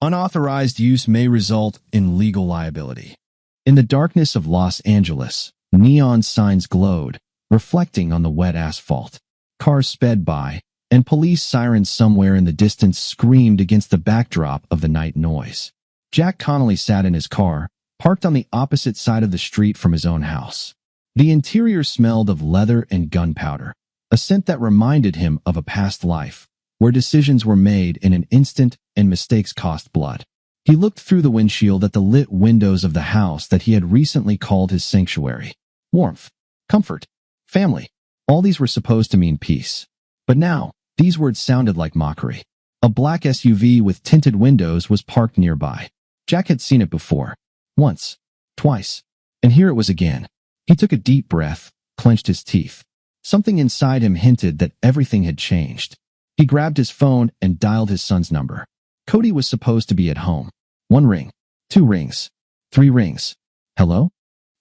Unauthorized use may result in legal liability. In the darkness of Los Angeles, neon signs glowed, reflecting on the wet asphalt. Cars sped by, and police sirens somewhere in the distance screamed against the backdrop of the night noise. Jack Connolly sat in his car, parked on the opposite side of the street from his own house. The interior smelled of leather and gunpowder, a scent that reminded him of a past life, where decisions were made in an instant and mistakes cost blood. He looked through the windshield at the lit windows of the house that he had recently called his sanctuary. Warmth, comfort, family. All these were supposed to mean peace. But now, these words sounded like mockery. A black SUV with tinted windows was parked nearby. Jack had seen it before. Once. Twice. And here it was again. He took a deep breath, clenched his teeth. Something inside him hinted that everything had changed. He grabbed his phone and dialed his son's number. Cody was supposed to be at home. 1 ring. 2 rings. 3 rings. Hello?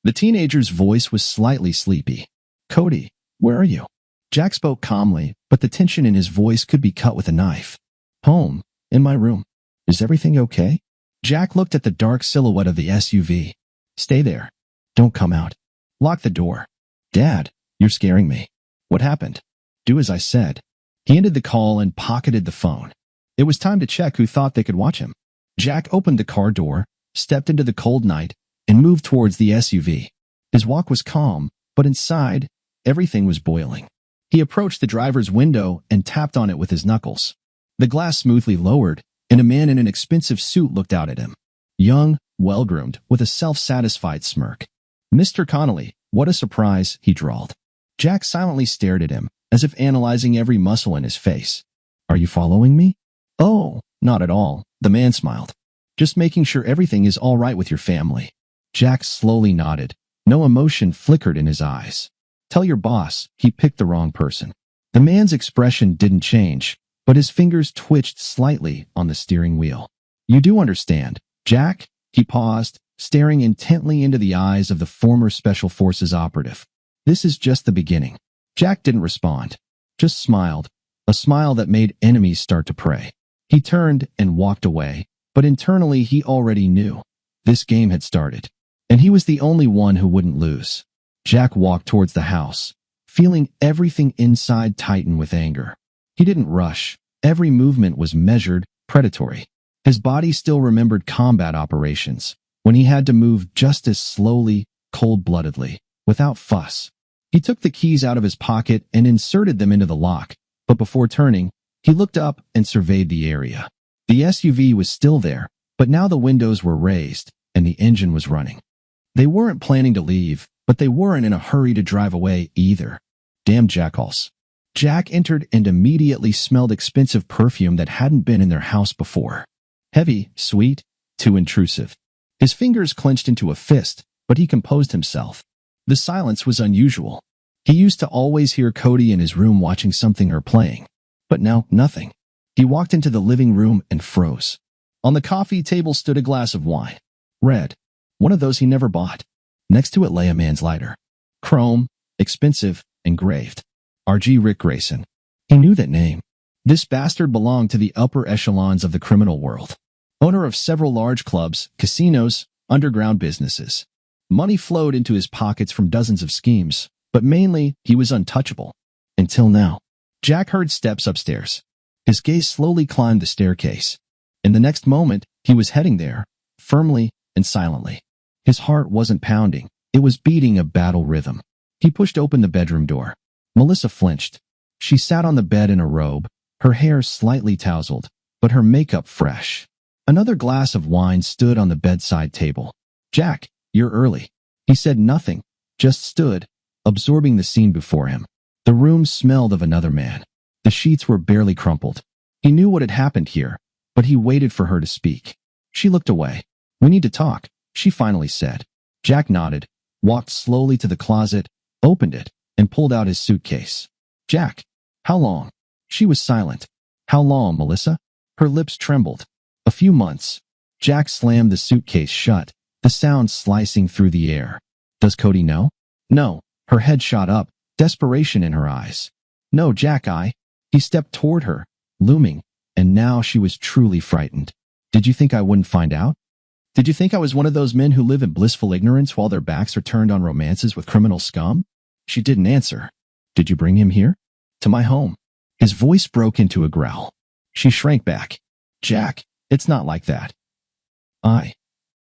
The teenager's voice was slightly sleepy. Cody, where are you? Jack spoke calmly, but the tension in his voice could be cut with a knife. Home. In my room. Is everything okay? Jack looked at the dark silhouette of the SUV. Stay there. Don't come out. Lock the door. Dad, you're scaring me. What happened? Do as I said. He ended the call and pocketed the phone. It was time to check who thought they could watch him. Jack opened the car door, stepped into the cold night, and moved towards the SUV. His walk was calm, but inside, everything was boiling. He approached the driver's window and tapped on it with his knuckles. The glass smoothly lowered, and a man in an expensive suit looked out at him. Young, well-groomed, with a self-satisfied smirk. Mr. Connolly, what a surprise, he drawled. Jack silently stared at him, as if analyzing every muscle in his face. Are you following me? Oh, not at all, the man smiled. Just making sure everything is all right with your family. Jack slowly nodded. No emotion flickered in his eyes. Tell your boss, he picked the wrong person. The man's expression didn't change, but his fingers twitched slightly on the steering wheel. You do understand, Jack? He paused, staring intently into the eyes of the former Special Forces operative. This is just the beginning. Jack didn't respond, just smiled, a smile that made enemies start to pray. He turned and walked away, but internally he already knew. This game had started, and he was the only one who wouldn't lose. Jack walked towards the house, feeling everything inside tighten with anger. He didn't rush. Every movement was measured, predatory. His body still remembered combat operations, when he had to move just as slowly, cold-bloodedly, without fuss. He took the keys out of his pocket and inserted them into the lock, but before turning, he looked up and surveyed the area. The SUV was still there, but now the windows were raised, and the engine was running. They weren't planning to leave, but they weren't in a hurry to drive away either. Damn jackals. Jack entered and immediately smelled expensive perfume that hadn't been in their house before. Heavy, sweet, too intrusive. His fingers clenched into a fist, but he composed himself. The silence was unusual. He used to always hear Cody in his room watching something or playing. But now, nothing. He walked into the living room and froze. On the coffee table stood a glass of wine. Red. One of those he never bought. Next to it lay a man's lighter. Chrome, expensive, engraved. R.G. Rick Grayson. He knew that name. This bastard belonged to the upper echelons of the criminal world. Owner of several large clubs, casinos, underground businesses. Money flowed into his pockets from dozens of schemes, but mainly he was untouchable. Until now. Jack heard steps upstairs. His gaze slowly climbed the staircase. In the next moment, he was heading there, firmly and silently. His heart wasn't pounding. It was beating a battle rhythm. He pushed open the bedroom door. Melissa flinched. She sat on the bed in a robe, her hair slightly tousled, but her makeup fresh. Another glass of wine stood on the bedside table. Jack, you're early. He said nothing, just stood, absorbing the scene before him. The room smelled of another man. The sheets were barely crumpled. He knew what had happened here, but he waited for her to speak. She looked away. We need to talk, she finally said. Jack nodded, walked slowly to the closet, opened it, and pulled out his suitcase. Jack, how long? She was silent. How long, Melissa? Her lips trembled. A few months. Jack slammed the suitcase shut, the sound slicing through the air. Does Cody know? No. Her head shot up, desperation in her eyes. No, Jack, He stepped toward her, looming, and now she was truly frightened. Did you think I wouldn't find out? Did you think I was one of those men who live in blissful ignorance while their backs are turned on romances with criminal scum? She didn't answer. Did you bring him here? To my home. His voice broke into a growl. She shrank back. Jack, it's not like that.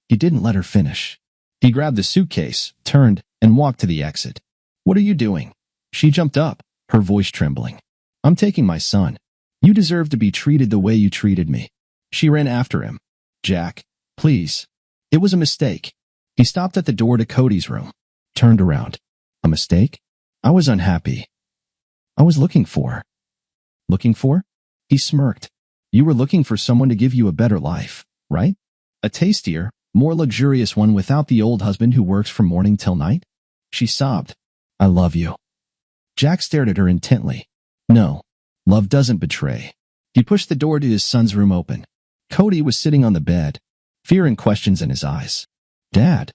He didn't let her finish. He grabbed the suitcase, turned, and walked to the exit. What are you doing? She jumped up, her voice trembling. I'm taking my son. You deserve to be treated the way you treated me. She ran after him. Jack, please. It was a mistake. He stopped at the door to Cody's room, turned around. A mistake? I was unhappy. I was looking for. Looking for? He smirked. You were looking for someone to give you a better life, right? A tastier, more luxurious one without the old husband who works from morning till night? She sobbed. I love you. Jack stared at her intently. No, love doesn't betray. He pushed the door to his son's room open. Cody was sitting on the bed, fear and questions in his eyes. Dad.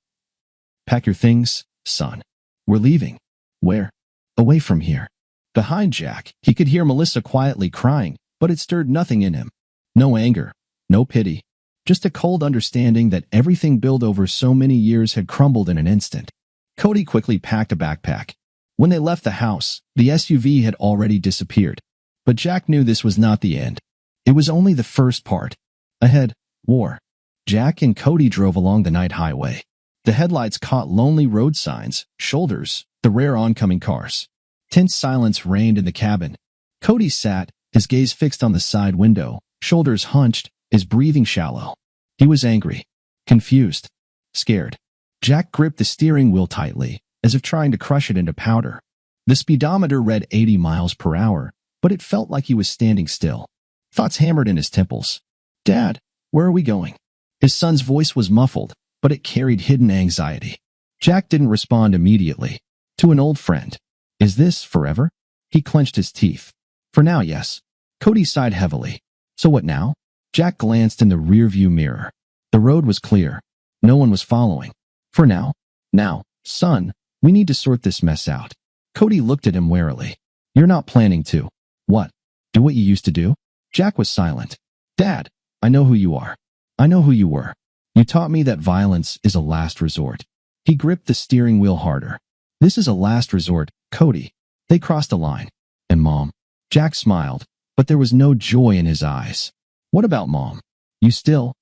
Pack your things, son. We're leaving. Where? Away from here. Behind Jack, he could hear Melissa quietly crying, but it stirred nothing in him. No anger, no pity. Just a cold understanding that everything built over so many years had crumbled in an instant. Cody quickly packed a backpack. When they left the house, the SUV had already disappeared. But Jack knew this was not the end. It was only the first part. Ahead, war. Jack and Cody drove along the night highway. The headlights caught lonely road signs, shoulders, the rare oncoming cars. Tense silence reigned in the cabin. Cody sat, his gaze fixed on the side window, shoulders hunched, his breathing shallow. He was angry, confused, scared. Jack gripped the steering wheel tightly, as if trying to crush it into powder. The speedometer read 80 miles per hour, but it felt like he was standing still. Thoughts hammered in his temples. Dad, where are we going? His son's voice was muffled, but it carried hidden anxiety. Jack didn't respond immediately. To an old friend. Is this forever? He clenched his teeth. For now, yes. Cody sighed heavily. So what now? Jack glanced in the rearview mirror. The road was clear. No one was following. For now. Now, son, we need to sort this mess out. Cody looked at him warily. You're not planning to. What? Do what you used to do? Jack was silent. Dad, I know who you are. I know who you were. You taught me that violence is a last resort. He gripped the steering wheel harder. This is a last resort, Cody. They crossed a line. And Mom? Jack smiled, but there was no joy in his eyes. What about Mom? You still?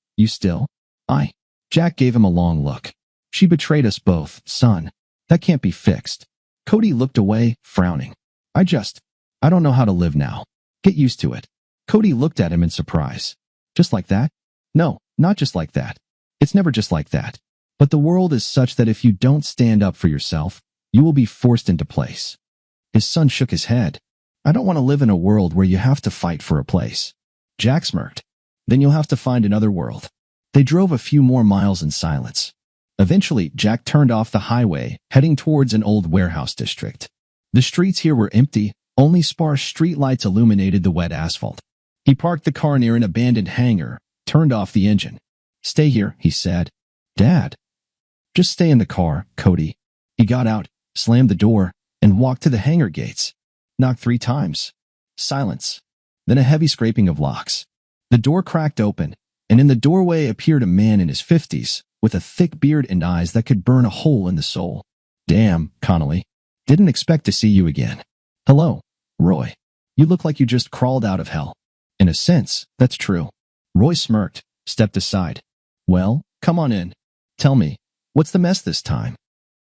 Jack gave him a long look. She betrayed us both, son. That can't be fixed. Cody looked away, frowning. I don't know how to live now. Get used to it. Cody looked at him in surprise. Just like that? No, not just like that. It's never just like that. But the world is such that if you don't stand up for yourself, you will be forced into place. His son shook his head. I don't want to live in a world where you have to fight for a place. Jack smirked. Then you'll have to find another world. They drove a few more miles in silence. Eventually, Jack turned off the highway, heading towards an old warehouse district. The streets here were empty, only sparse streetlights illuminated the wet asphalt. He parked the car near an abandoned hangar, turned off the engine. Stay here, he said. Dad. Just stay in the car, Cody. He got out, slammed the door, and walked to the hangar gates. Knocked 3 times. Silence. Then a heavy scraping of locks. The door cracked open, and in the doorway appeared a man in his 50s, with a thick beard and eyes that could burn a hole in the soul. Damn, Connolly. Didn't expect to see you again. Hello, Roy. You look like you just crawled out of hell. In a sense, that's true. Roy smirked, stepped aside. Well, come on in. Tell me, what's the mess this time?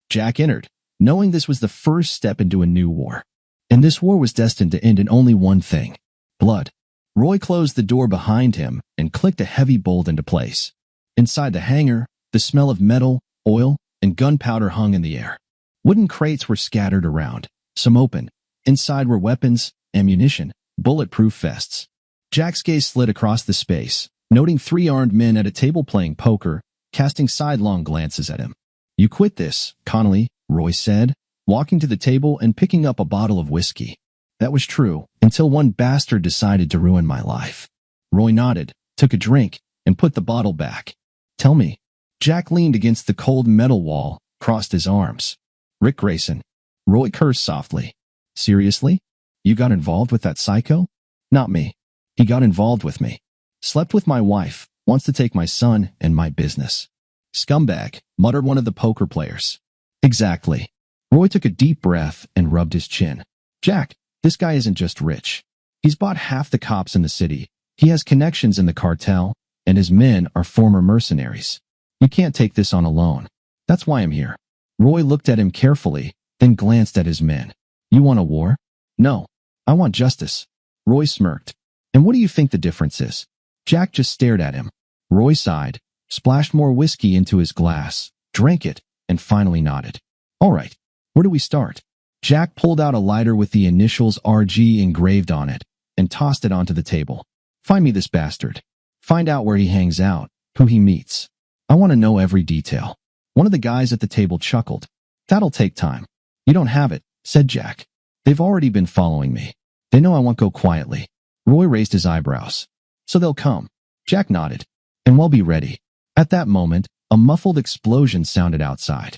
Jack entered, knowing this was the first step into a new war. And this war was destined to end in only one thing. Blood. Roy closed the door behind him and clicked a heavy bolt into place. Inside the hangar, the smell of metal, oil, and gunpowder hung in the air. Wooden crates were scattered around, some open. Inside were weapons, ammunition, bulletproof vests. Jack's gaze slid across the space, noting 3 armed men at a table playing poker, casting sidelong glances at him. You quit this, Connolly, Roy said, walking to the table and picking up a bottle of whiskey. That was true, until one bastard decided to ruin my life. Roy nodded, took a drink, and put the bottle back. Tell me. Jack leaned against the cold metal wall, crossed his arms. Rick Grayson. Roy cursed softly. Seriously? You got involved with that psycho? Not me. He got involved with me. Slept with my wife, Wants to take my son and my business. Scumbag, muttered one of the poker players. Exactly. Roy took a deep breath and rubbed his chin. Jack, this guy isn't just rich. He's bought half the cops in the city. He has connections in the cartel, and his men are former mercenaries. You can't take this on alone. That's why I'm here. Roy looked at him carefully, then glanced at his men. You want a war? No. I want justice. Roy smirked. And what do you think the difference is? Jack just stared at him. Roy sighed, splashed more whiskey into his glass, drank it, and finally nodded. All right, where do we start? Jack pulled out a lighter with the initials RG engraved on it and tossed it onto the table. Find me this bastard. Find out where he hangs out, who he meets. I want to know every detail. One of the guys at the table chuckled. That'll take time. You don't have it, said Jack. They've already been following me. They know I won't go quietly. Roy raised his eyebrows. So they'll come. Jack nodded. And we'll be ready. At that moment, a muffled explosion sounded outside.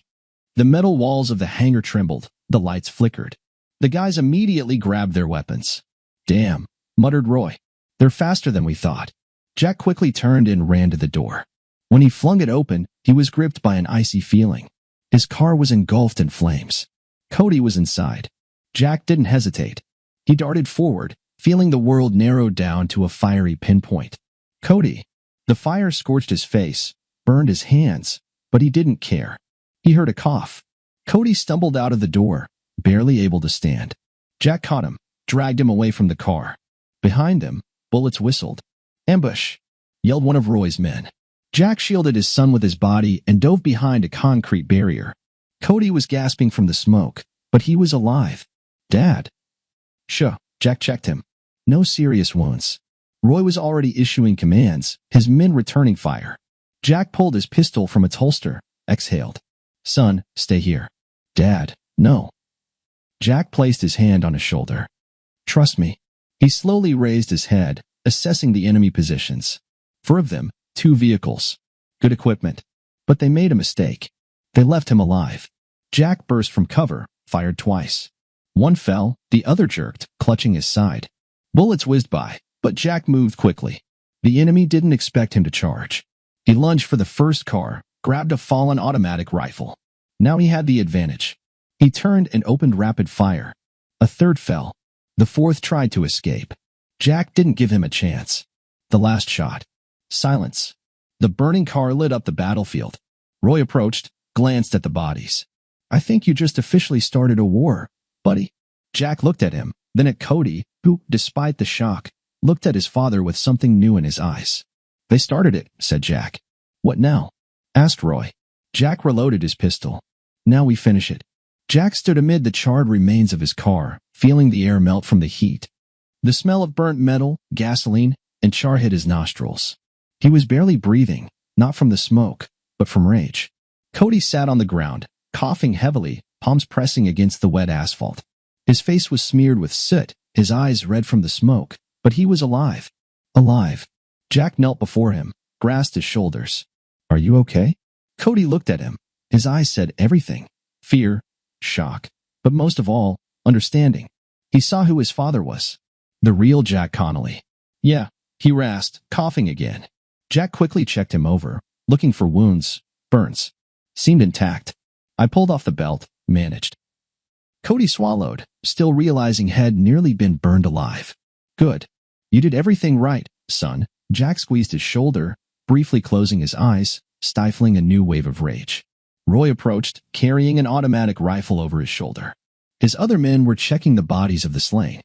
The metal walls of the hangar trembled. The lights flickered. The guys immediately grabbed their weapons. Damn, muttered Roy. They're faster than we thought. Jack quickly turned and ran to the door. When he flung it open, he was gripped by an icy feeling. His car was engulfed in flames. Cody was inside. Jack didn't hesitate. He darted forward, feeling the world narrow down to a fiery pinpoint. Cody. The fire scorched his face, burned his hands, but he didn't care. He heard a cough. Cody stumbled out of the door, barely able to stand. Jack caught him, dragged him away from the car. Behind them, bullets whistled. Ambush! Yelled one of Roy's men. Jack shielded his son with his body and dove behind a concrete barrier. Cody was gasping from the smoke, but he was alive. Dad. Shuh, Jack checked him. No serious wounds. Roy was already issuing commands, his men returning fire. Jack pulled his pistol from its holster, exhaled. Son, stay here. Dad, no. Jack placed his hand on his shoulder. Trust me. He slowly raised his head, assessing the enemy positions. 4 of them, 2 vehicles. Good equipment. But they made a mistake. They left him alive. Jack burst from cover, fired twice. One fell, the other jerked, clutching his side. Bullets whizzed by, but Jack moved quickly. The enemy didn't expect him to charge. He lunged for the first car, grabbed a fallen automatic rifle. Now he had the advantage. He turned and opened rapid fire. A third fell. The fourth tried to escape. Jack didn't give him a chance. The last shot. Silence. The burning car lit up the battlefield. Roy approached, glanced at the bodies. I think you just officially started a war, buddy. Jack looked at him, then at Cody, who, despite the shock, looked at his father with something new in his eyes. They started it, said Jack. What now? Asked Roy. Jack reloaded his pistol. Now we finish it. Jack stood amid the charred remains of his car, feeling the air melt from the heat. The smell of burnt metal, gasoline, and char hit his nostrils. He was barely breathing, not from the smoke, but from rage. Cody sat on the ground, coughing heavily, palms pressing against the wet asphalt. His face was smeared with soot, his eyes red from the smoke, but he was alive. Alive. Jack knelt before him, grasped his shoulders. Are you okay? Cody looked at him. His eyes said everything. Fear, shock, but most of all, understanding. He saw who his father was. The real Jack Connolly. Yeah, he rasped, coughing again. Jack quickly checked him over, looking for wounds, burns. Seemed intact. I pulled off the belt, managed. Cody swallowed, still realizing had nearly been burned alive. Good. You did everything right, son. Jack squeezed his shoulder, briefly closing his eyes, stifling a new wave of rage. Roy approached, carrying an automatic rifle over his shoulder. His other men were checking the bodies of the slain.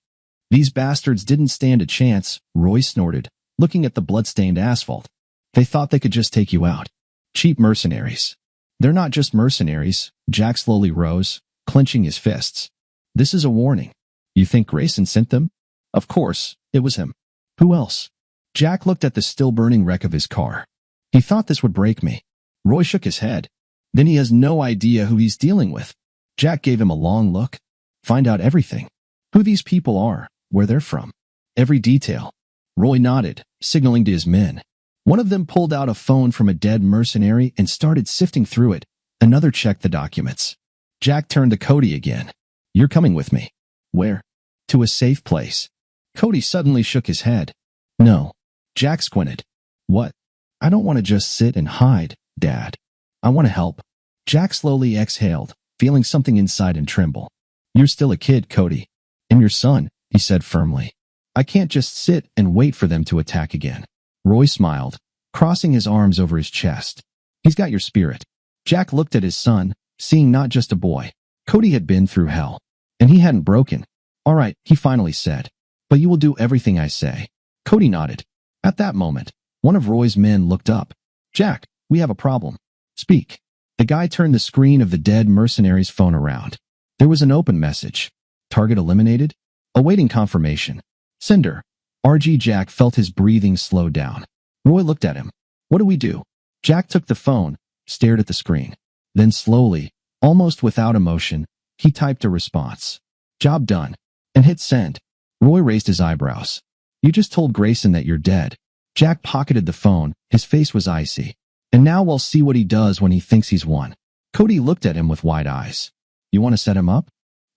These bastards didn't stand a chance, Roy snorted, looking at the blood-stained asphalt. They thought they could just take you out. Cheap mercenaries. They're not just mercenaries. Jack slowly rose, clenching his fists. This is a warning. You think Grayson sent them? Of course, it was him. Who else? Jack looked at the still-burning wreck of his car. He thought this would break me. Roy shook his head. Then he has no idea who he's dealing with. Jack gave him a long look. Find out everything. Who these people are, where they're from. Every detail. Roy nodded, signaling to his men. One of them pulled out a phone from a dead mercenary and started sifting through it. Another checked the documents. Jack turned to Cody again. You're coming with me. Where? To a safe place. Cody suddenly shook his head. No. Jack squinted. What? I don't want to just sit and hide, Dad. I want to help. Jack slowly exhaled, feeling something inside and tremble. You're still a kid, Cody. And your son, he said firmly. I can't just sit and wait for them to attack again. Roy smiled, crossing his arms over his chest. He's got your spirit. Jack looked at his son, seeing not just a boy. Cody had been through hell, and he hadn't broken. All right, he finally said. But you will do everything I say. Cody nodded. At that moment, one of Roy's men looked up. Jack, we have a problem. Speak. The guy turned the screen of the dead mercenary's phone around. There was an open message. Target eliminated? Awaiting confirmation. Sender. RG. Jack felt his breathing slow down. Roy looked at him. What do we do? Jack took the phone, stared at the screen. Then slowly, almost without emotion, he typed a response. Job done. And hit send. Roy raised his eyebrows. You just told Grayson that you're dead. Jack pocketed the phone. His face was icy. And now we'll see what he does when he thinks he's won. Cody looked at him with wide eyes. You want to set him up?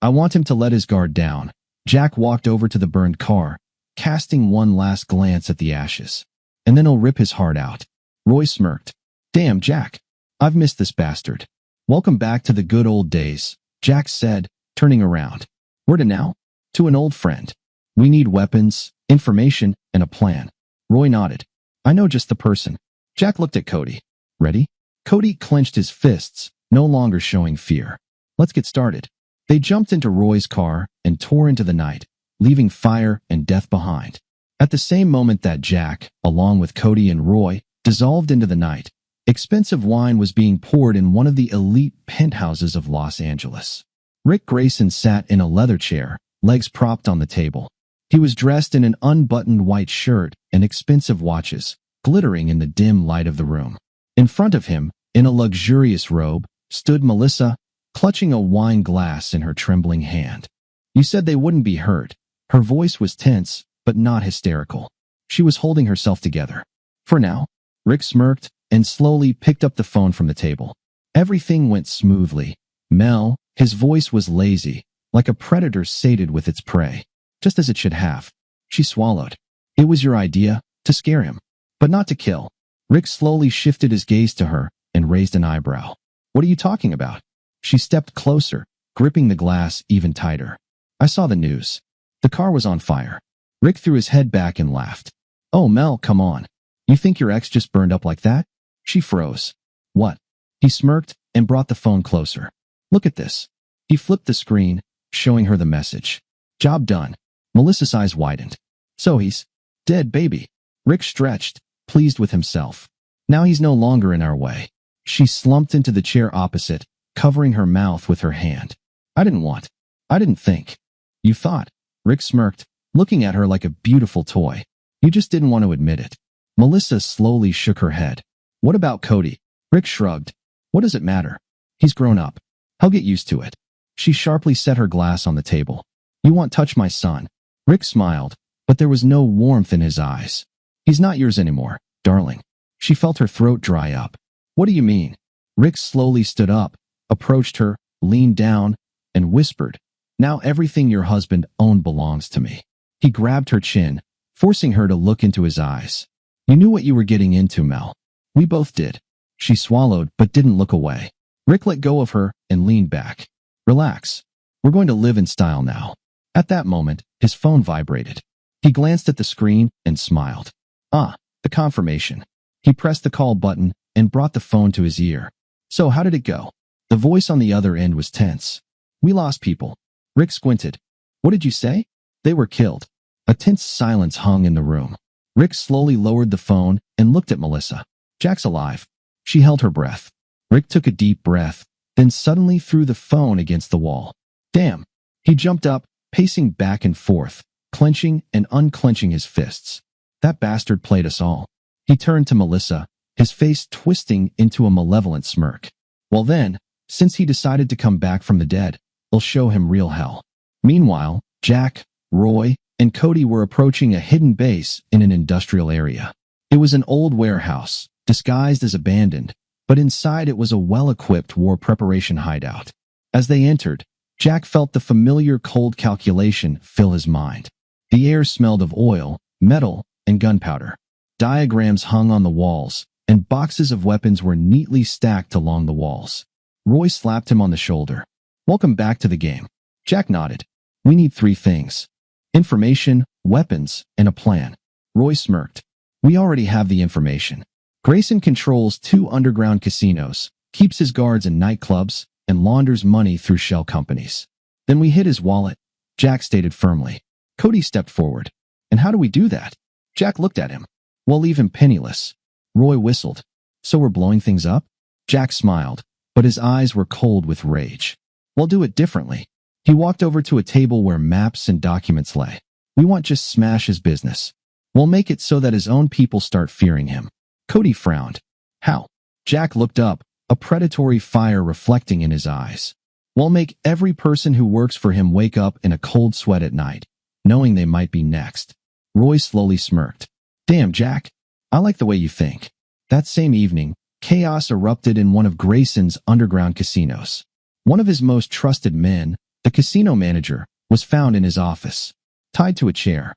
I want him to let his guard down. Jack walked over to the burned car, casting one last glance at the ashes. And then he'll rip his heart out. Roy smirked. Damn, Jack. I've missed this bastard. Welcome back to the good old days, Jack said, turning around. Where to now? To an old friend. We need weapons, information, and a plan. Roy nodded. I know just the person. Jack looked at Cody. Ready? Cody clenched his fists, no longer showing fear. Let's get started. They jumped into Roy's car and tore into the night, leaving fire and death behind. At the same moment that Jack, along with Cody and Roy, dissolved into the night, expensive wine was being poured in one of the elite penthouses of Los Angeles. Rick Grayson sat in a leather chair, legs propped on the table. He was dressed in an unbuttoned white shirt and expensive watches, glittering in the dim light of the room. In front of him, in a luxurious robe, stood Melissa, clutching a wine glass in her trembling hand. You said they wouldn't be hurt. Her voice was tense, but not hysterical. She was holding herself together. For now. Rick smirked and slowly picked up the phone from the table. Everything went smoothly. Mel, his voice was lazy, like a predator sated with its prey. Just as it should have. She swallowed. It was your idea, to scare him, but not to kill. Rick slowly shifted his gaze to her and raised an eyebrow. What are you talking about? She stepped closer, gripping the glass even tighter. I saw the news. The car was on fire. Rick threw his head back and laughed. Oh, Mel, come on. You think your ex just burned up like that? She froze. What? He smirked and brought the phone closer. Look at this. He flipped the screen, showing her the message. Job done. Melissa's eyes widened. So he's dead, baby. Rick stretched, pleased with himself. Now he's no longer in our way. She slumped into the chair opposite, covering her mouth with her hand. I didn't think. You thought. Rick smirked, looking at her like a beautiful toy. You just didn't want to admit it. Melissa slowly shook her head. What about Cody? Rick shrugged. What does it matter? He's grown up. I'll get used to it. She sharply set her glass on the table. You won't touch my son. Rick smiled, but there was no warmth in his eyes. He's not yours anymore, darling. She felt her throat dry up. What do you mean? Rick slowly stood up, approached her, leaned down, and whispered, Now everything your husband owned belongs to me. He grabbed her chin, forcing her to look into his eyes. You knew what you were getting into, Mel. We both did. She swallowed but didn't look away. Rick let go of her and leaned back. Relax. We're going to live in style now. At that moment, his phone vibrated. He glanced at the screen and smiled. Ah, the confirmation. He pressed the call button and brought the phone to his ear. So how did it go? The voice on the other end was tense. We lost people. Rick squinted. What did you say? They were killed. A tense silence hung in the room. Rick slowly lowered the phone and looked at Melissa. Jack's alive. She held her breath. Rick took a deep breath, then suddenly threw the phone against the wall. Damn. He jumped up, pacing back and forth, clenching and unclenching his fists. That bastard played us all. He turned to Melissa, his face twisting into a malevolent smirk. Well then, since he decided to come back from the dead, we'll show him real hell. Meanwhile, Jack, Roy, and Cody were approaching a hidden base in an industrial area. It was an old warehouse, disguised as abandoned, but inside it was a well-equipped war preparation hideout. As they entered, Jack felt the familiar cold calculation fill his mind. The air smelled of oil, metal, and gunpowder. Diagrams hung on the walls, and boxes of weapons were neatly stacked along the walls. Roy slapped him on the shoulder. "Welcome back to the game." Jack nodded. "We need 3 things. Information, weapons, and a plan." Roy smirked. "We already have the information. Grayson controls 2 underground casinos, keeps his guards in nightclubs, and launders money through shell companies. Then we hit his wallet," Jack stated firmly. Cody stepped forward. "And how do we do that?" Jack looked at him. "We'll leave him penniless." Roy whistled. "So we're blowing things up?" Jack smiled, but his eyes were cold with rage. "We'll do it differently." He walked over to a table where maps and documents lay. "We won't just smash his business. We'll make it so that his own people start fearing him." Cody frowned. "How?" Jack looked up, a predatory fire reflecting in his eyes. "We'll make every person who works for him wake up in a cold sweat at night, knowing they might be next." Roy slowly smirked. "Damn, Jack. I like the way you think." That same evening, chaos erupted in one of Grayson's underground casinos. One of his most trusted men, the casino manager, was found in his office, tied to a chair,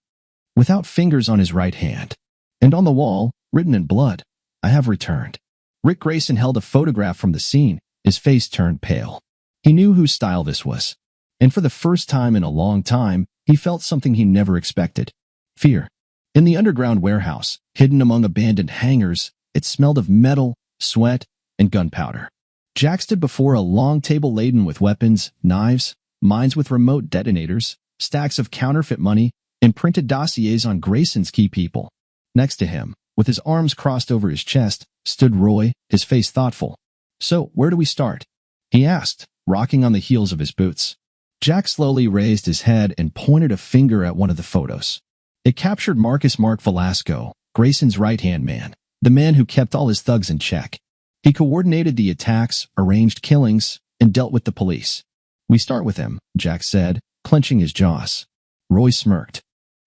without fingers on his right hand. And on the wall, written in blood, "I have returned." Rick Grayson held a photograph from the scene, his face turned pale. He knew whose style this was. And for the first time in a long time, he felt something he never expected. Fear. In the underground warehouse, hidden among abandoned hangars, it smelled of metal, sweat, and gunpowder. Jack stood before a long table laden with weapons, knives, mines with remote detonators, stacks of counterfeit money, and printed dossiers on Grayson's key people. Next to him, with his arms crossed over his chest, stood Roy, his face thoughtful. "So, where do we start?" he asked, rocking on the heels of his boots. Jack slowly raised his head and pointed a finger at one of the photos. It captured Marcus Mark Velasco, Grayson's right-hand man, the man who kept all his thugs in check. He coordinated the attacks, arranged killings, and dealt with the police. "We start with him," Jack said, clenching his jaws. Roy smirked.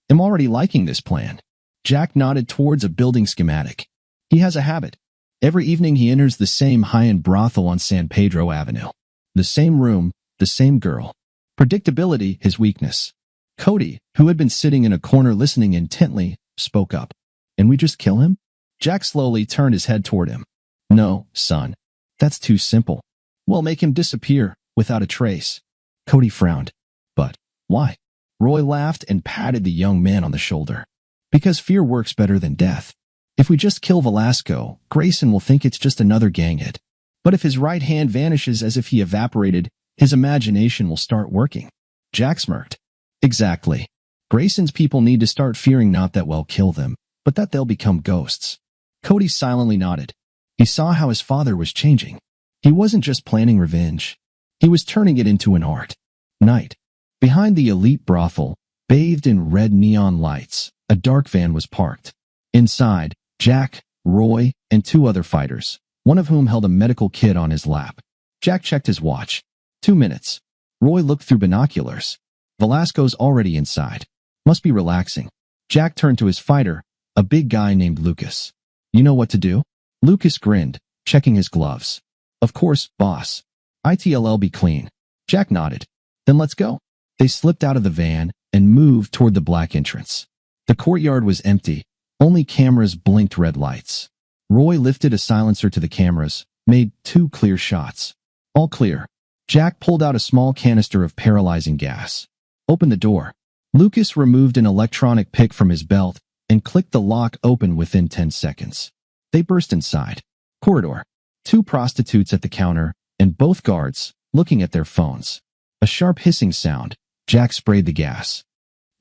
"I'm already liking this plan." Jack nodded towards a building schematic. "He has a habit. Every evening he enters the same high-end brothel on San Pedro Avenue. The same room, the same girl. Predictability, his weakness." Cody, who had been sitting in a corner listening intently, spoke up. "And we just kill him?" Jack slowly turned his head toward him. "No, son. That's too simple. We'll make him disappear, without a trace." Cody frowned. "But why?" Roy laughed and patted the young man on the shoulder. "Because fear works better than death. If we just kill Velasco, Grayson will think it's just another gang hit. But if his right hand vanishes as if he evaporated, his imagination will start working." Jack smirked. "Exactly. Grayson's people need to start fearing not that we'll kill them, but that they'll become ghosts." Cody silently nodded. He saw how his father was changing. He wasn't just planning revenge. He was turning it into an art. Night. Behind the elite brothel, bathed in red neon lights, a dark van was parked. Inside, Jack, Roy, and 2 other fighters, one of whom held a medical kit on his lap. Jack checked his watch. 2 minutes. Roy looked through binoculars. Velasco's already inside. Must be relaxing. Jack turned to his fighter, a big guy named Lucas. "You know what to do?" Lucas grinned, checking his gloves. "Of course, boss. ITLL be clean." Jack nodded. "Then let's go." They slipped out of the van and moved toward the black entrance. The courtyard was empty. Only cameras blinked red lights. Roy lifted a silencer to the cameras, made 2 clear shots. "All clear." Jack pulled out a small canister of paralyzing gas. "Open the door." Lucas removed an electronic pick from his belt and clicked the lock open within 10 seconds. They burst inside. Corridor. 2 prostitutes at the counter, and both guards, looking at their phones. A sharp hissing sound. Jack sprayed the gas.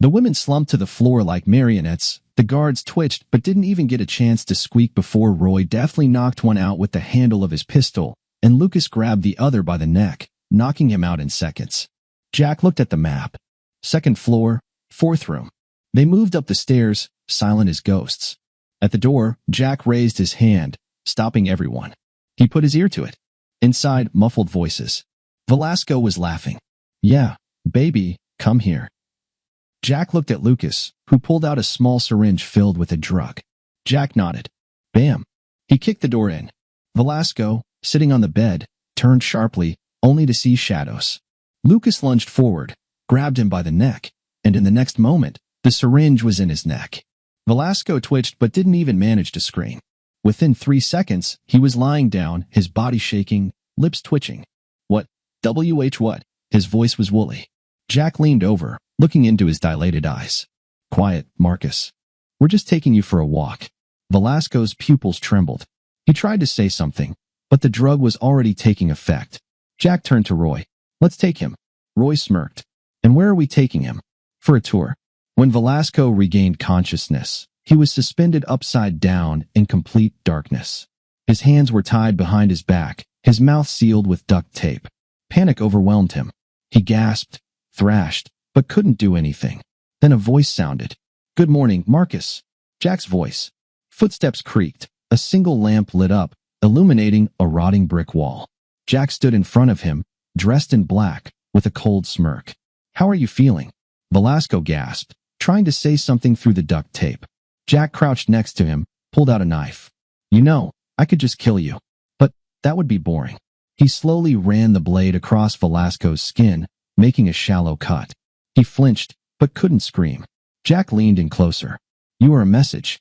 The women slumped to the floor like marionettes. The guards twitched but didn't even get a chance to squeak before Roy deftly knocked one out with the handle of his pistol, and Lucas grabbed the other by the neck, knocking him out in seconds. Jack looked at the map. 2nd floor, 4th room. They moved up the stairs, silent as ghosts. At the door, Jack raised his hand, stopping everyone. He put his ear to it. Inside, muffled voices. Velasco was laughing. "Yeah, baby, come here." Jack looked at Lucas, who pulled out a small syringe filled with a drug. Jack nodded. Bam. He kicked the door in. Velasco, sitting on the bed, turned sharply, only to see shadows. Lucas lunged forward, grabbed him by the neck, and in the next moment, the syringe was in his neck. Velasco twitched but didn't even manage to scream. Within 3 seconds, he was lying down, his body shaking, lips twitching. What? What? His voice was woolly. Jack leaned over, looking into his dilated eyes. Quiet, Marcus. We're just taking you for a walk. Velasco's pupils trembled. He tried to say something, but the drug was already taking effect. Jack turned to Roy. Let's take him. Roy smirked. And where are we taking him? For a tour. When Velasco regained consciousness, he was suspended upside down in complete darkness. His hands were tied behind his back, his mouth sealed with duct tape. Panic overwhelmed him. He gasped, thrashed, but couldn't do anything. Then a voice sounded. Good morning, Marcus. Jack's voice. Footsteps creaked. A single lamp lit up, illuminating a rotting brick wall. Jack stood in front of him, dressed in black, with a cold smirk. How are you feeling? Velasco gasped, trying to say something through the duct tape. Jack crouched next to him, pulled out a knife. You know, I could just kill you. But that would be boring. He slowly ran the blade across Velasco's skin, making a shallow cut. He flinched, but couldn't scream. Jack leaned in closer. You are a message.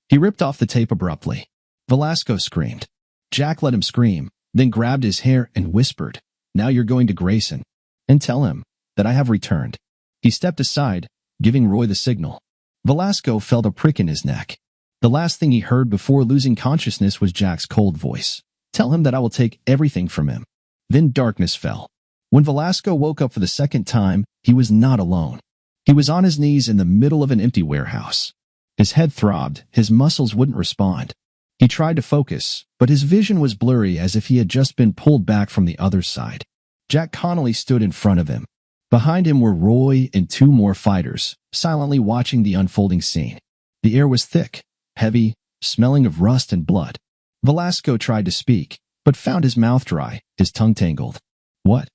He ripped off the tape abruptly. Velasco screamed. Jack let him scream, then grabbed his hair and whispered, Now you're going to Grayson, and tell him that I have returned. He stepped aside, giving Roy the signal. Velasco felt a prick in his neck. The last thing he heard before losing consciousness was Jack's cold voice. Tell him that I will take everything from him. Then darkness fell. When Velasco woke up for the second time, he was not alone. He was on his knees in the middle of an empty warehouse. His head throbbed, his muscles wouldn't respond. He tried to focus, but his vision was blurry as if he had just been pulled back from the other side. Jack Connolly stood in front of him. Behind him were Roy and two more fighters, silently watching the unfolding scene. The air was thick, heavy, smelling of rust and blood. Velasco tried to speak, but found his mouth dry, his tongue tangled. What?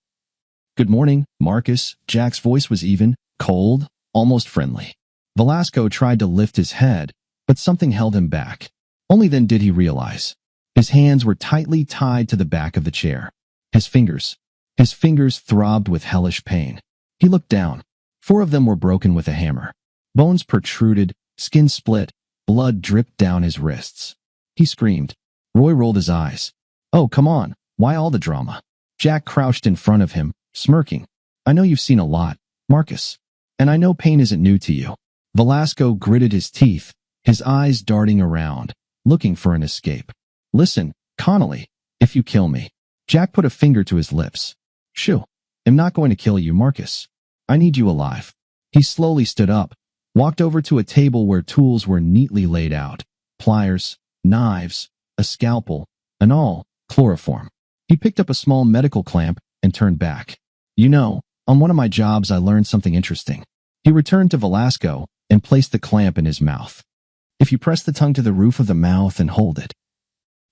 Good morning, Marcus. Jack's voice was even, cold, almost friendly. Velasco tried to lift his head, but something held him back. Only then did he realize. His hands were tightly tied to the back of the chair. His fingers throbbed with hellish pain. He looked down. 4 of them were broken with a hammer. Bones protruded, skin split, blood dripped down his wrists. He screamed. Roy rolled his eyes. Oh, come on. Why all the drama? Jack crouched in front of him, smirking. I know you've seen a lot, Marcus. And I know pain isn't new to you. Velasco gritted his teeth, his eyes darting around, looking for an escape. Listen, Connolly, if you kill me. Jack put a finger to his lips. Shoo. I'm not going to kill you, Marcus. I need you alive. He slowly stood up, walked over to a table where tools were neatly laid out. Pliers, knives, a scalpel, and all, chloroform. He picked up a small medical clamp and turned back. You know, on one of my jobs I learned something interesting. He returned to Velasco and placed the clamp in his mouth. If you press the tongue to the roof of the mouth and hold it.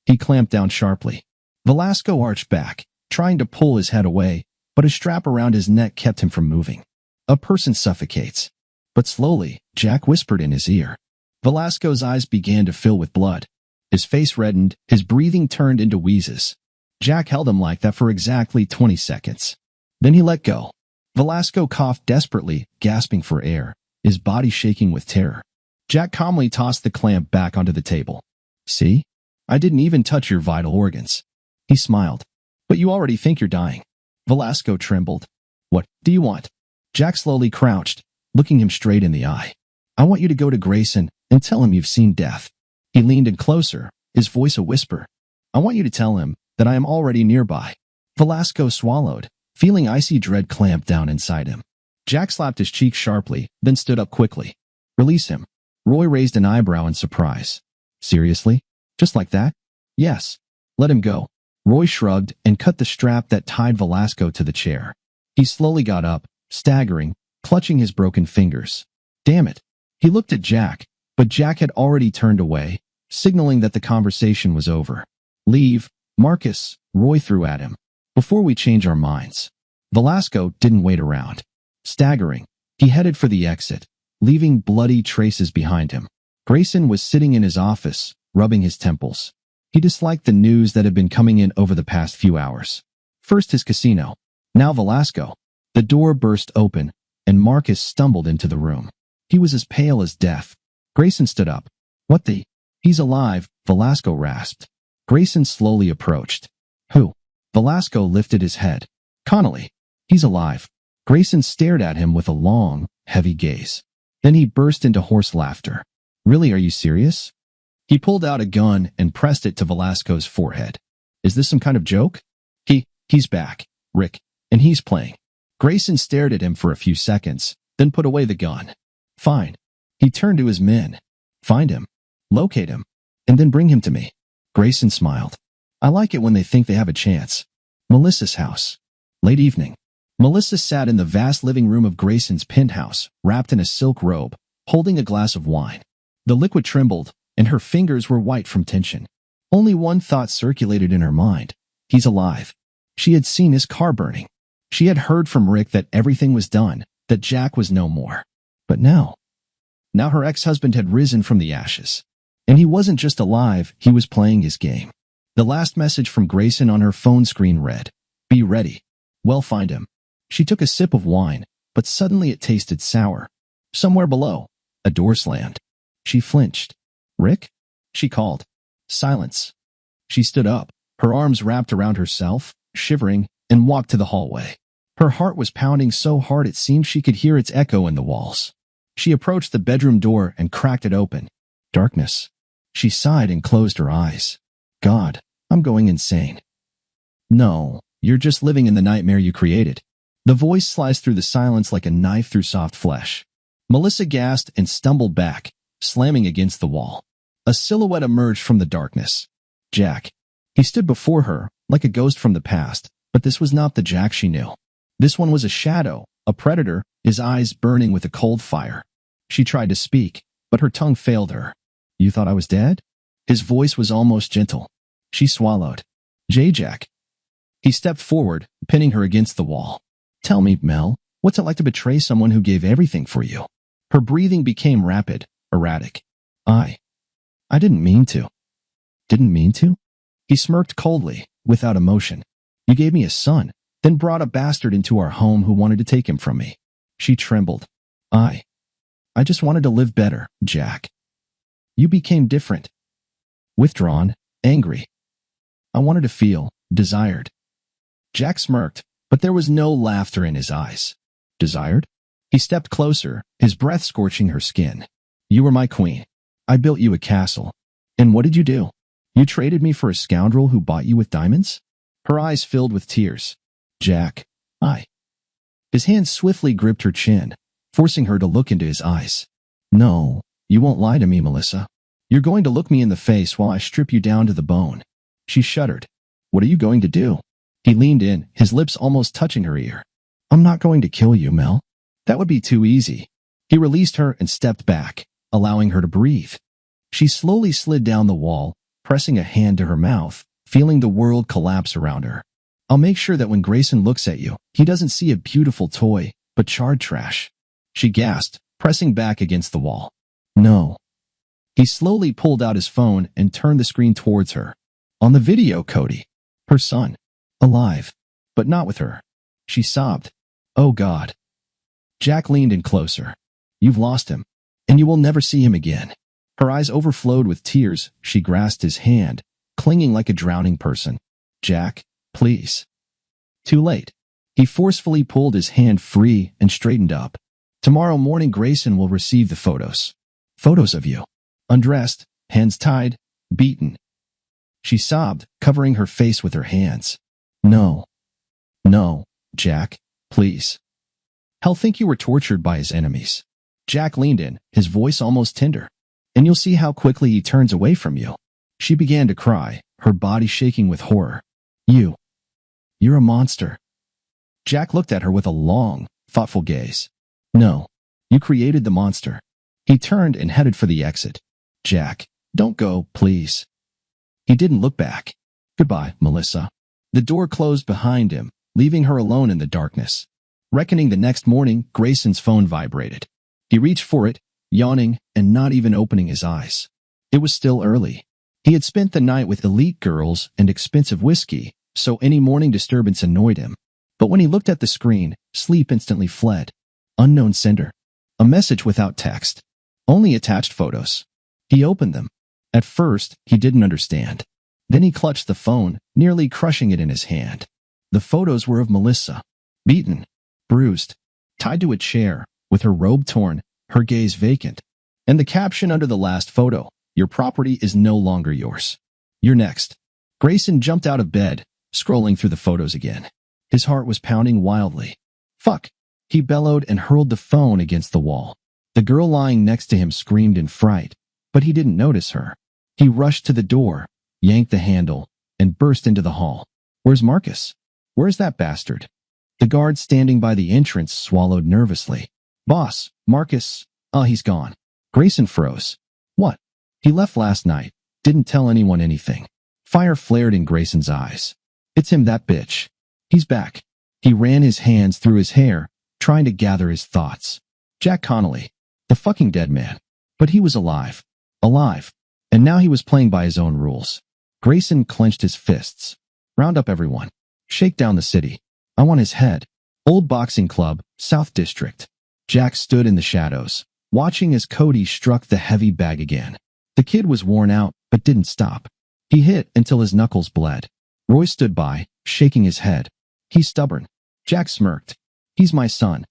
He clamped down sharply. Velasco arched back, trying to pull his head away, but a strap around his neck kept him from moving. A person suffocates. But slowly, Jack whispered in his ear. Velasco's eyes began to fill with blood. His face reddened, his breathing turned into wheezes. Jack held him like that for exactly 20 seconds. Then he let go. Velasco coughed desperately, gasping for air, his body shaking with terror. Jack calmly tossed the clamp back onto the table. See? I didn't even touch your vital organs. He smiled. But you already think you're dying. Velasco trembled. What do you want? Jack slowly crouched, looking him straight in the eye. I want you to go to Grayson and tell him you've seen death. He leaned in closer, his voice a whisper. I want you to tell him that I am already nearby. Velasco swallowed, feeling icy dread clamp down inside him. Jack slapped his cheek sharply, then stood up quickly. Release him. Roy raised an eyebrow in surprise. Seriously? Just like that? Yes. Let him go. Roy shrugged and cut the strap that tied Velasco to the chair. He slowly got up, staggering, clutching his broken fingers. Damn it. He looked at Jack, but Jack had already turned away, signaling that the conversation was over. Leave, Marcus, Roy threw at him. Before we change our minds. Velasco didn't wait around. Staggering, he headed for the exit, leaving bloody traces behind him. Grayson was sitting in his office, rubbing his temples. He disliked the news that had been coming in over the past few hours. First his casino, now Velasco. The door burst open, and Marcus stumbled into the room. He was as pale as death. Grayson stood up. What the? He's alive, Velasco rasped. Grayson slowly approached. Who? Velasco lifted his head. Connolly. He's alive. Grayson stared at him with a long, heavy gaze. Then he burst into hoarse laughter. Really, are you serious? He pulled out a gun and pressed it to Velasco's forehead. Is this some kind of joke? He's back, Rick, and he's playing. Grayson stared at him for a few seconds, then put away the gun. Fine. He turned to his men. Find him, locate him, and then bring him to me. Grayson smiled. I like it when they think they have a chance. Melissa's house. Late evening. Melissa sat in the vast living room of Grayson's penthouse, wrapped in a silk robe, holding a glass of wine. The liquid trembled, and her fingers were white from tension. Only one thought circulated in her mind. He's alive. She had seen his car burning. She had heard from Rick that everything was done, that Jack was no more. But now her ex-husband had risen from the ashes. And he wasn't just alive, he was playing his game. The last message from Grayson on her phone screen read, Be ready. Well, find him. She took a sip of wine, but suddenly it tasted sour. Somewhere below, a door slammed. She flinched. Rick? She called. Silence. She stood up, her arms wrapped around herself, shivering, and walked to the hallway. Her heart was pounding so hard it seemed she could hear its echo in the walls. She approached the bedroom door and cracked it open. Darkness. She sighed and closed her eyes. God, I'm going insane. No, you're just living in the nightmare you created. The voice sliced through the silence like a knife through soft flesh. Melissa gasped and stumbled back, slamming against the wall. A silhouette emerged from the darkness. Jack. He stood before her, like a ghost from the past, but this was not the Jack she knew. This one was a shadow, a predator, his eyes burning with a cold fire. She tried to speak, but her tongue failed her. You thought I was dead? His voice was almost gentle. She swallowed. Jack. He stepped forward, pinning her against the wall. Tell me, Mel, what's it like to betray someone who gave everything for you? Her breathing became rapid, erratic. I didn't mean to. Didn't mean to? He smirked coldly, without emotion. You gave me a son, then brought a bastard into our home who wanted to take him from me. She trembled. I just wanted to live better, Jack. You became different. Withdrawn, angry. I wanted to feel, desired. Jack smirked, but there was no laughter in his eyes. Desired? He stepped closer, his breath scorching her skin. You were my queen. I built you a castle. And what did you do? You traded me for a scoundrel who bought you with diamonds? Her eyes filled with tears. Jack, His hand swiftly gripped her chin, forcing her to look into his eyes. No, you won't lie to me, Melissa. You're going to look me in the face while I strip you down to the bone. She shuddered. What are you going to do? He leaned in, his lips almost touching her ear. I'm not going to kill you, Mel. That would be too easy. He released her and stepped back, allowing her to breathe. She slowly slid down the wall, pressing a hand to her mouth, feeling the world collapse around her. I'll make sure that when Grayson looks at you, he doesn't see a beautiful toy, but charred trash. She gasped, pressing back against the wall. No. He slowly pulled out his phone and turned the screen towards her. On the video, Cody. Her son. Alive. But not with her. She sobbed. Oh God. Jack leaned in closer. You've lost him, and you will never see him again. Her eyes overflowed with tears. She grasped his hand, clinging like a drowning person. Jack, please. Too late. He forcefully pulled his hand free and straightened up. Tomorrow morning Grayson will receive the photos. Photos of you. Undressed, hands tied, beaten. She sobbed, covering her face with her hands. No. No, Jack, please. He'll think you were tortured by his enemies. Jack leaned in, his voice almost tender. And you'll see how quickly he turns away from you. She began to cry, her body shaking with horror. You're a monster. Jack looked at her with a long, thoughtful gaze. No, you created the monster. He turned and headed for the exit. Jack, don't go, please. He didn't look back. Goodbye, Melissa. The door closed behind him, leaving her alone in the darkness. Reckoning the next morning, Grayson's phone vibrated. He reached for it, yawning and not even opening his eyes. It was still early. He had spent the night with elite girls and expensive whiskey, so any morning disturbance annoyed him. But when he looked at the screen, sleep instantly fled. Unknown sender. A message without text. Only attached photos. He opened them. At first, he didn't understand. Then he clutched the phone, nearly crushing it in his hand. The photos were of Melissa, beaten, bruised, tied to a chair, with her robe torn, her gaze vacant. And the caption under the last photo, "Your property is no longer yours. You're next." Grayson jumped out of bed, scrolling through the photos again. His heart was pounding wildly. "Fuck!" He bellowed and hurled the phone against the wall. The girl lying next to him screamed in fright, but he didn't notice her. He rushed to the door, yanked the handle, and burst into the hall. "Where's Marcus? Where's that bastard?" The guard standing by the entrance swallowed nervously. "Boss, Marcus, he's gone." Grayson froze. "What?" "He left last night. Didn't tell anyone anything." Fire flared in Grayson's eyes. "It's him, that bitch. He's back." He ran his hands through his hair, trying to gather his thoughts. Jack Connolly. The fucking dead man. But he was alive. Alive. And now he was playing by his own rules. Grayson clenched his fists. "Round up everyone. Shake down the city. I want his head." Old Boxing Club, South District. Jack stood in the shadows, watching as Cody struck the heavy bag again. The kid was worn out, but didn't stop. He hit until his knuckles bled. Roy stood by, shaking his head. "He's stubborn." Jack smirked. "He's my son."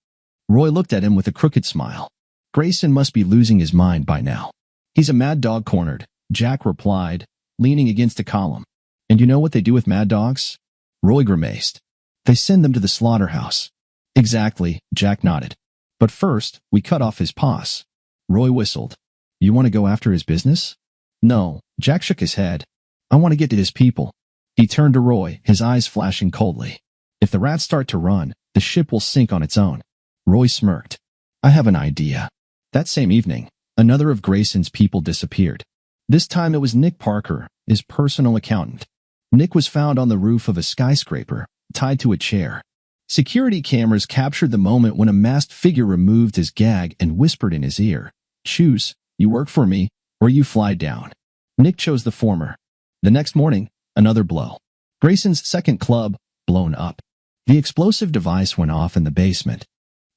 Roy looked at him with a crooked smile. Grayson must be losing his mind by now. "He's a mad dog cornered," Jack replied, leaning against a column. "And you know what they do with mad dogs?" Roy grimaced. "They send them to the slaughterhouse." "Exactly," Jack nodded. "But first, we cut off his paws." Roy whistled. "You want to go after his business?" "No," Jack shook his head. "I want to get to his people." He turned to Roy, his eyes flashing coldly. "If the rats start to run, the ship will sink on its own." Roy smirked. "I have an idea." That same evening, another of Grayson's people disappeared. This time it was Nick Parker, his personal accountant. Nick was found on the roof of a skyscraper, tied to a chair. Security cameras captured the moment when a masked figure removed his gag and whispered in his ear, "Choose, you work for me, or you fly down." Nick chose the former. The next morning, another blow. Grayson's second club, blown up. The explosive device went off in the basement.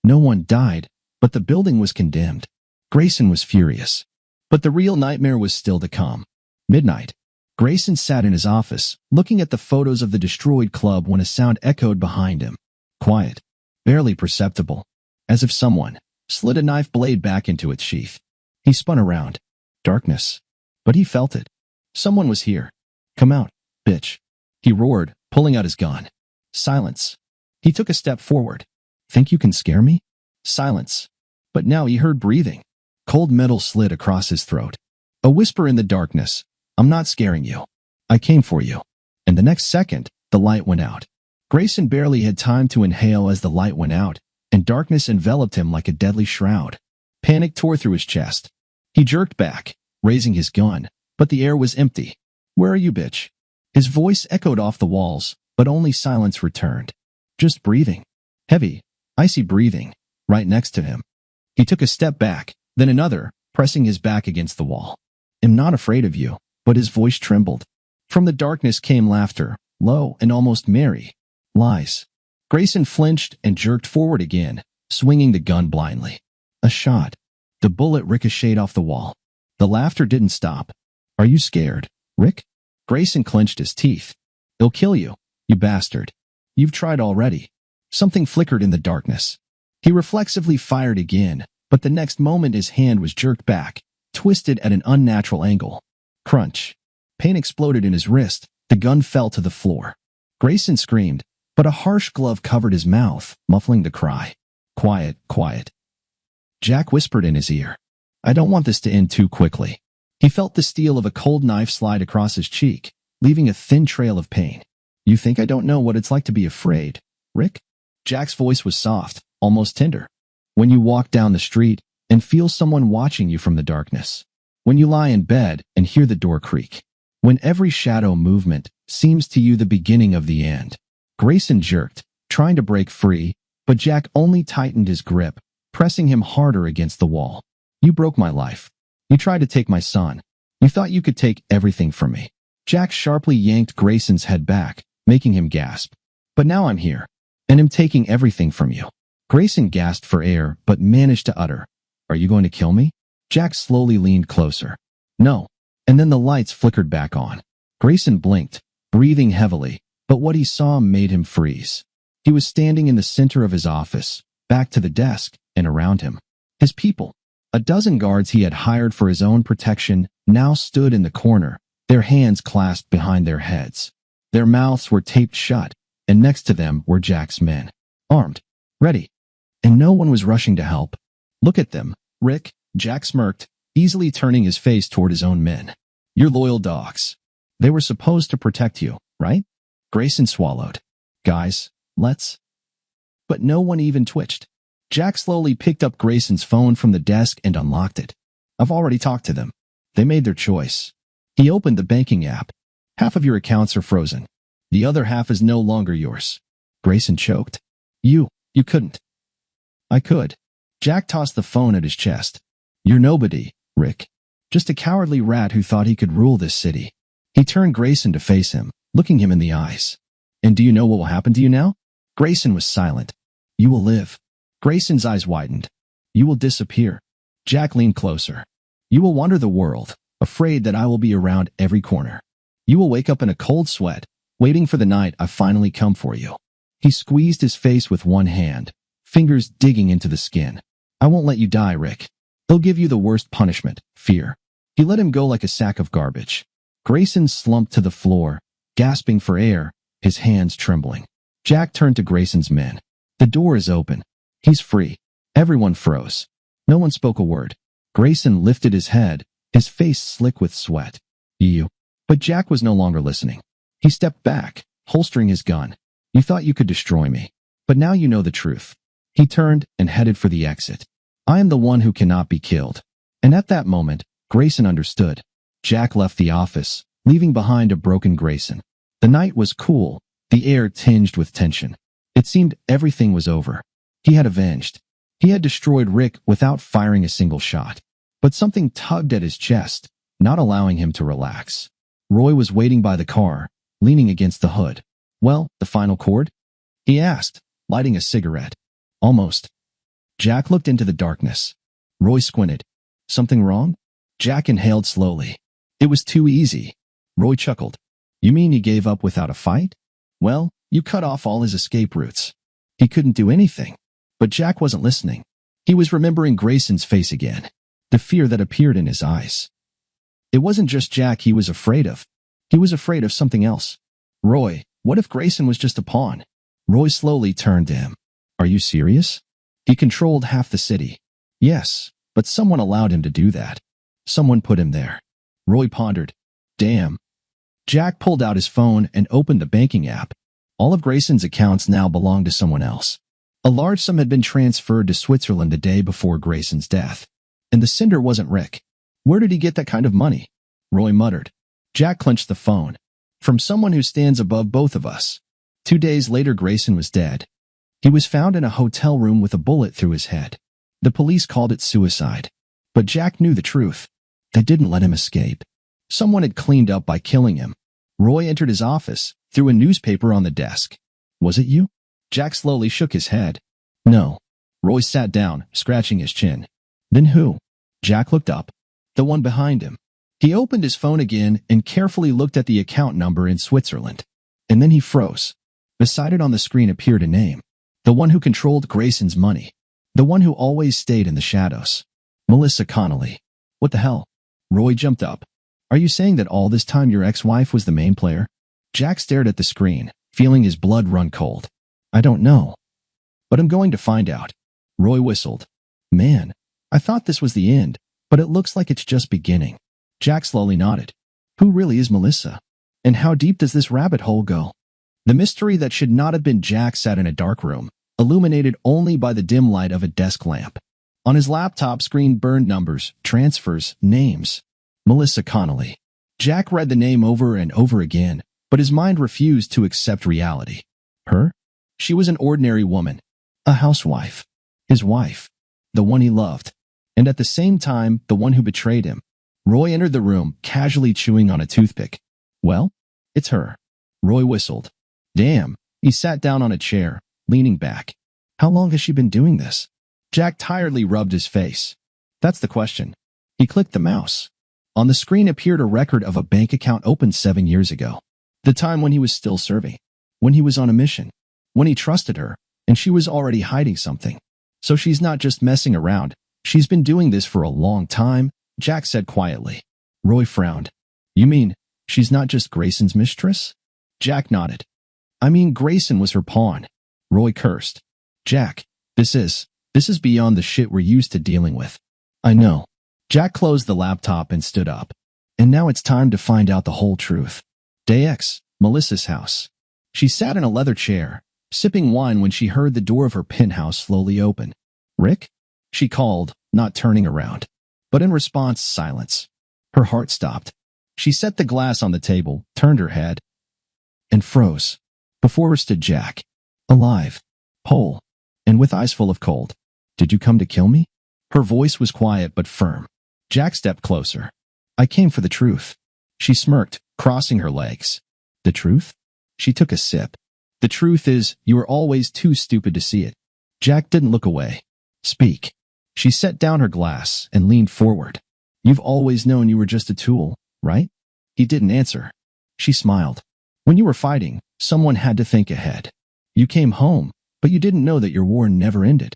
No one died, but the building was condemned. Grayson was furious. But the real nightmare was still to come. Midnight. Grayson sat in his office, looking at the photos of the destroyed club when a sound echoed behind him. Quiet. Barely perceptible. As if someone slid a knife blade back into its sheath. He spun around. Darkness. But he felt it. Someone was here. "Come out, bitch," he roared, pulling out his gun. Silence. He took a step forward. "Think you can scare me?" Silence. But now he heard breathing. Cold metal slid across his throat. A whisper in the darkness. "I'm not scaring you. I came for you." And the next second, the light went out. Grayson barely had time to inhale as the light went out, and darkness enveloped him like a deadly shroud. Panic tore through his chest. He jerked back, raising his gun, but the air was empty. "Where are you, bitch?" His voice echoed off the walls, but only silence returned. Just breathing. Heavy, icy breathing, right next to him. He took a step back, then another, pressing his back against the wall. "I'm not afraid of you," but his voice trembled. From the darkness came laughter, low and almost merry. "Lies." Grayson flinched and jerked forward again, swinging the gun blindly. A shot. The bullet ricocheted off the wall. The laughter didn't stop. "Are you scared, Rick?" Grayson clenched his teeth. "He'll kill you, you bastard. You've tried already." Something flickered in the darkness. He reflexively fired again, but the next moment his hand was jerked back, twisted at an unnatural angle. Crunch. Pain exploded in his wrist. The gun fell to the floor. Grayson screamed, but a harsh glove covered his mouth, muffling the cry. "Quiet, quiet." Jack whispered in his ear. "I don't want this to end too quickly." He felt the steel of a cold knife slide across his cheek, leaving a thin trail of pain. "You think I don't know what it's like to be afraid, Rick?" Jack's voice was soft, almost tender. "When you walk down the street and feel someone watching you from the darkness. When you lie in bed and hear the door creak. When every shadow movement seems to you the beginning of the end." Grayson jerked, trying to break free, but Jack only tightened his grip, pressing him harder against the wall. "You broke my life. You tried to take my son. You thought you could take everything from me." Jack sharply yanked Grayson's head back, making him gasp. "But now I'm here, and I'm taking everything from you." Grayson gasped for air, but managed to utter, "Are you going to kill me?" Jack slowly leaned closer. "No." And then the lights flickered back on. Grayson blinked, breathing heavily, but what he saw made him freeze. He was standing in the center of his office, back to the desk, and around him. His people, a dozen guards he had hired for his own protection, now stood in the corner, their hands clasped behind their heads. Their mouths were taped shut, and next to them were Jack's men, armed, ready. And no one was rushing to help. Look at them, Rick, Jack smirked, easily turning his face toward his own men. You're loyal dogs. They were supposed to protect you, right? Grayson swallowed. Guys, let's... But no one even twitched. Jack slowly picked up Grayson's phone from the desk and unlocked it. I've already talked to them. They made their choice. He opened the banking app. Half of your accounts are frozen. The other half is no longer yours. Grayson choked. You couldn't. I could. Jack tossed the phone at his chest. You're nobody, Rick. Just a cowardly rat who thought he could rule this city. He turned Grayson to face him, looking him in the eyes. And do you know what will happen to you now? Grayson was silent. You will live. Grayson's eyes widened. You will disappear. Jack leaned closer. You will wander the world, afraid that I will be around every corner. You will wake up in a cold sweat, waiting for the night I finally come for you. He squeezed his face with one hand, fingers digging into the skin. I won't let you die, Rick. They'll give you the worst punishment, fear. He let him go like a sack of garbage. Grayson slumped to the floor, gasping for air, his hands trembling. Jack turned to Grayson's men. The door is open. He's free. Everyone froze. No one spoke a word. Grayson lifted his head, his face slick with sweat. You. But Jack was no longer listening. He stepped back, holstering his gun. You thought you could destroy me, but now you know the truth. He turned and headed for the exit. I am the one who cannot be killed. And at that moment, Grayson understood. Jack left the office, leaving behind a broken Grayson. The night was cool, the air tinged with tension. It seemed everything was over. He had avenged. He had destroyed Rick without firing a single shot. But something tugged at his chest, not allowing him to relax. Roy was waiting by the car, leaning against the hood. Well, the final chord? He asked, lighting a cigarette. Almost. Jack looked into the darkness. Roy squinted. Something wrong? Jack inhaled slowly. It was too easy. Roy chuckled. You mean he gave up without a fight? Well, you cut off all his escape routes. He couldn't do anything. But Jack wasn't listening. He was remembering Grayson's face again, the fear that appeared in his eyes. It wasn't just Jack he was afraid of. He was afraid of something else. Roy, what if Grayson was just a pawn? Roy slowly turned to him. Are you serious? He controlled half the city. Yes, but someone allowed him to do that. Someone put him there. Roy pondered. Damn. Jack pulled out his phone and opened the banking app. All of Grayson's accounts now belonged to someone else. A large sum had been transferred to Switzerland the day before Grayson's death. And the sender wasn't Rick. Where did he get that kind of money? Roy muttered. Jack clenched the phone. From someone who stands above both of us. 2 days later, Grayson was dead. He was found in a hotel room with a bullet through his head. The police called it suicide. But Jack knew the truth. They didn't let him escape. Someone had cleaned up by killing him. Roy entered his office, threw a newspaper on the desk. Was it you? Jack slowly shook his head. No. Roy sat down, scratching his chin. Then who? Jack looked up. The one behind him. He opened his phone again and carefully looked at the account number in Switzerland. And then he froze. Beside it on the screen appeared a name. The one who controlled Grayson's money. The one who always stayed in the shadows. Melissa Connolly. What the hell? Roy jumped up. Are you saying that all this time your ex-wife was the main player? Jack stared at the screen, feeling his blood run cold. I don't know. But I'm going to find out. Roy whistled. Man, I thought this was the end, but it looks like it's just beginning. Jack slowly nodded. Who really is Melissa? And how deep does this rabbit hole go? The mystery that should not have been Jack sat in a dark room, illuminated only by the dim light of a desk lamp. On his laptop screen burned numbers, transfers, names. Melissa Connolly. Jack read the name over and over again, but his mind refused to accept reality. Her? She was an ordinary woman. A housewife. His wife. The one he loved. And at the same time, the one who betrayed him. Roy entered the room, casually chewing on a toothpick. Well, it's her. Roy whistled. Damn. He sat down on a chair, leaning back. How long has she been doing this? Jack tiredly rubbed his face. That's the question. He clicked the mouse. On the screen appeared a record of a bank account opened 7 years ago. The time when he was still serving. When he was on a mission. When he trusted her, and she was already hiding something. So she's not just messing around. She's been doing this for a long time, Jack said quietly. Roy frowned. You mean, she's not just Grayson's mistress? Jack nodded. I mean, Grayson was her pawn. Roy cursed. Jack, this is beyond the shit we're used to dealing with. I know. Jack closed the laptop and stood up. And now it's time to find out the whole truth. Day X, Melissa's house. She sat in a leather chair, sipping wine when she heard the door of her penthouse slowly open. Rick? She called, not turning around. But in response, silence. Her heart stopped. She set the glass on the table, turned her head, and froze. Before her stood Jack. Alive. Whole. And with eyes full of cold. Did you come to kill me? Her voice was quiet but firm. Jack stepped closer. I came for the truth. She smirked, crossing her legs. The truth? She took a sip. The truth is, you were always too stupid to see it. Jack didn't look away. Speak. She set down her glass and leaned forward. You've always known you were just a tool, right? He didn't answer. She smiled. When you were fighting, someone had to think ahead. You came home, but you didn't know that your war never ended.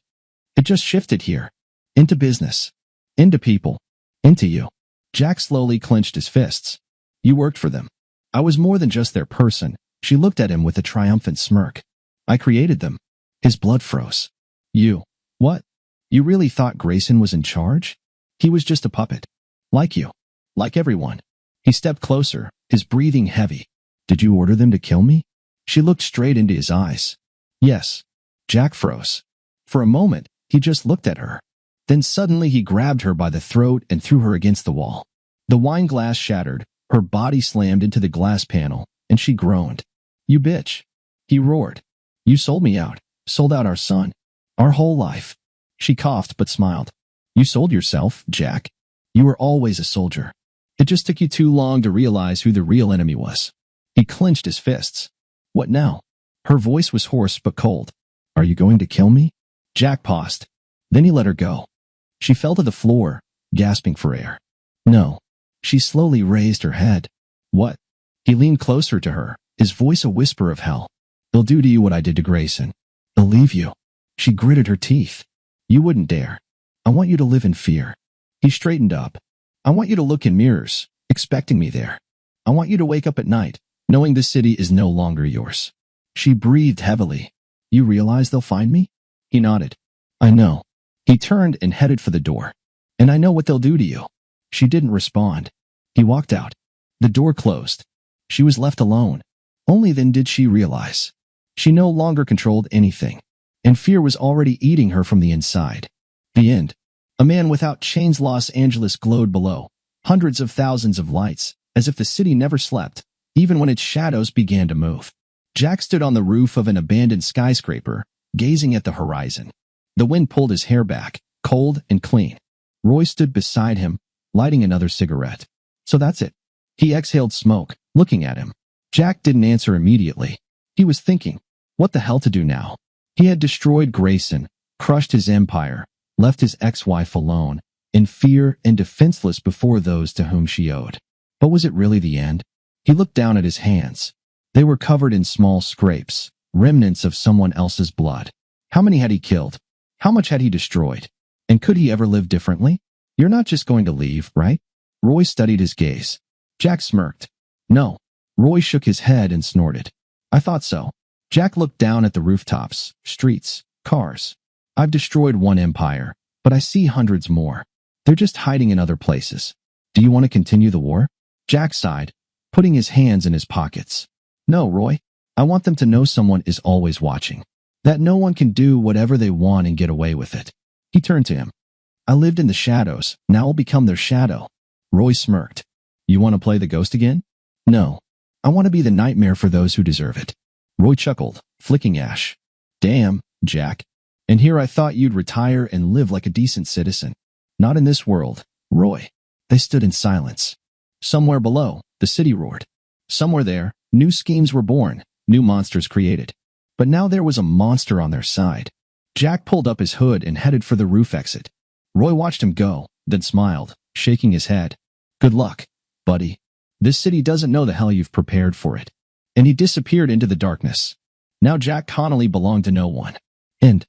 It just shifted here. Into business. Into people. Into you. Jack slowly clenched his fists. You worked for them. I was more than just their person. She looked at him with a triumphant smirk. I created them. His blood froze. You. What? You really thought Grayson was in charge? He was just a puppet. Like you. Like everyone. He stepped closer, his breathing heavy. Did you order them to kill me? She looked straight into his eyes. Yes. Jack froze. For a moment, he just looked at her. Then suddenly he grabbed her by the throat and threw her against the wall. The wine glass shattered, her body slammed into the glass panel, and she groaned. You bitch. He roared. You sold me out. Sold out our son. Our whole life. She coughed but smiled. You sold yourself, Jack. You were always a soldier. It just took you too long to realize who the real enemy was. He clenched his fists. What now? Her voice was hoarse but cold. Are you going to kill me? Jack paused. Then he let her go. She fell to the floor, gasping for air. No. She slowly raised her head. What? He leaned closer to her, his voice a whisper of hell. They'll do to you what I did to Grayson. They'll leave you. She gritted her teeth. You wouldn't dare. I want you to live in fear. He straightened up. I want you to look in mirrors, expecting me there. I want you to wake up at night, knowing the city is no longer yours. She breathed heavily. You realize they'll find me? He nodded. I know. He turned and headed for the door. And I know what they'll do to you. She didn't respond. He walked out. The door closed. She was left alone. Only then did she realize. She no longer controlled anything. And fear was already eating her from the inside. The end. A man without chains. Los Angeles glowed below. Hundreds of thousands of lights, as if the city never slept, even when its shadows began to move. Jack stood on the roof of an abandoned skyscraper, gazing at the horizon. The wind pulled his hair back, cold and clean. Roy stood beside him, lighting another cigarette. So that's it. He exhaled smoke, looking at him. Jack didn't answer immediately. He was thinking, what the hell to do now? He had destroyed Grayson, crushed his empire, left his ex-wife alone, in fear and defenseless before those to whom she owed. But was it really the end? He looked down at his hands. They were covered in small scrapes, remnants of someone else's blood. How many had he killed? How much had he destroyed? And could he ever live differently? You're not just going to leave, right? Roy studied his gaze. Jack smirked. No. Roy shook his head and snorted. I thought so. Jack looked down at the rooftops, streets, cars. I've destroyed one empire, but I see hundreds more. They're just hiding in other places. Do you want to continue the war? Jack sighed, putting his hands in his pockets. No, Roy. I want them to know someone is always watching. That no one can do whatever they want and get away with it. He turned to him. I lived in the shadows. Now I'll become their shadow. Roy smirked. You want to play the ghost again? No. I want to be the nightmare for those who deserve it. Roy chuckled, flicking ash. Damn, Jack. And here I thought you'd retire and live like a decent citizen. Not in this world, Roy. They stood in silence. Somewhere below, the city roared. Somewhere there, new schemes were born, new monsters created. But now there was a monster on their side. Jack pulled up his hood and headed for the roof exit. Roy watched him go, then smiled, shaking his head. Good luck, buddy. This city doesn't know the hell you've prepared for it. And he disappeared into the darkness. Now Jack Connolly belonged to no one. End.